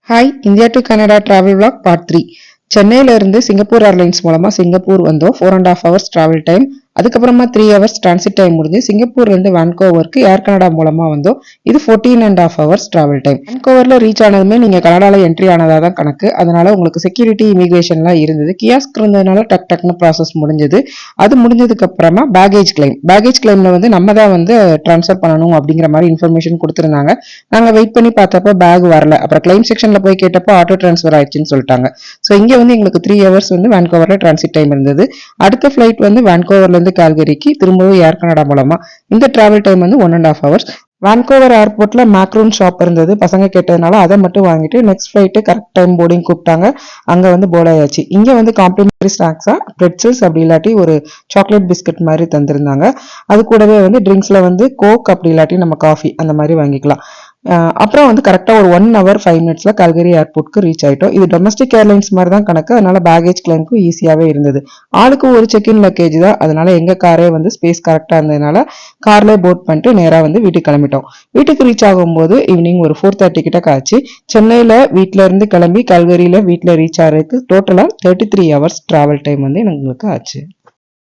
Hi, India to Canada travel vlog part 3. சென்னையில இருந்து Singapore airlines மூலமா சிங்கப்பூர் வந்தோம். 4.5 hours டிராவல் டைம். அதுக்கப்புறமா 3 hours டிரான்சிட் டைம் முடிஞ்சு சிங்கப்பூர்ல இருந்து வான்கோவருக்கு ஏர் கனடா மூலமா வந்தோம். இது 14.5 hours டிராவல் டைம். வான்கோவர்ல ரீச் ஆனதுமே நீங்க கனடால என்ட்ரி ஆனதா தான் கணக்கு. அதனால உங்களுக்கு செக்யூரிட்டி இமிகிரேஷன்லாம் இருந்தது. கியாஸ்க் இருந்ததுனால டக்குன்னு ப்ராசஸ் முடிஞ்சது. அது முடிஞ்சதுக்கு அப்புறமா பேகேஜ் கிளைம்ல வந்து நம்ம தான் வந்து ட்ரான்ஸ்ஃபர் பண்ணணும் அப்படிங்கிற மாதிரி இன்ஃபர்மேஷன் கொடுத்துருந்தாங்க. நாங்க வெயிட் பண்ணி பார்த்தப்ப பேக் வரல. அப்புறம் கிளைம் செக்ஷன்ல போய் கேட்டப்போ ஆட்டோ டிரான்ஸ்ஃபர் ஆயிடுச்சுன்னு சொல்லிட்டாங்க. ஸோ இங்க வந்து எங்களுக்கு 3 hours வந்து வான்கோவர்ல டிரான்சிட் டைம் இருந்தது. அடுத்த ஃபிளைட் வந்து வான்கோவர்ல இருந்து கால்கரிக்கு திரும்பவும் ஏர் கனடா மூலமா. இந்த டிராவல் டைம் வந்து 1.5 hours. வான்கோவர் ஏர்போர்ட்ல மேக்ரூன் ஷாப் இருந்தது. பசங்க கேட்டதுனால அதை மட்டும் வாங்கிட்டு next flight correct time boarding கூப்பிட்டாங்க. அங்க வந்து போர்ட் ஆயாச்சு. இங்க வந்து காம்ப்ளிமெண்டரி ஸ்நாக்ஸா பிரெட்சல்ஸ் அப்படி இல்லாட்டி ஒரு சாக்லேட் பிஸ்கட் மாதிரி தந்திருந்தாங்க. அது கூடவே வந்து ட்ரிங்க்ஸ்ல வந்து கோக் அப்படி இல்லாட்டி நம்ம காஃபி அந்த மாதிரி வாங்கிக்கலாம். அப்புறம் வந்து கரெக்டா ஒரு 1 hour 5 minutesல கால்கரி ஏர்போர்ட்க்கு ரீச் ஆயிட்டோம். இது டொமஸ்டிக் ஏர்லைன்ஸ் மாதிரி தான் கணக்கு. அதனால பேகேஜ் கிளைம்க்கு ஈஸியாவே இருந்தது. ஆளுக்கு ஒரு செக்இன் லக்கேஜ் தான். அதனால எங்க காரே வந்து ஸ்பேஸ் கரெக்டா இருந்ததுனால கார்ல போட் பண்ணிட்டு நேரா வந்து வீட்டுக்கு கிளம்பிட்டோம். வீட்டுக்கு ரீச் ஆகும்போது ஈவினிங் ஒரு 4:30 கிட்ட காய்ச்சி சென்னையில வீட்டுல இருந்து கிளம்பி கல்கரியில வீட்டுல ரீச் ஆகிறதுக்கு டோட்டலா 33 hours டிராவல் டைம் வந்து எங்களுக்கு ஆச்சு.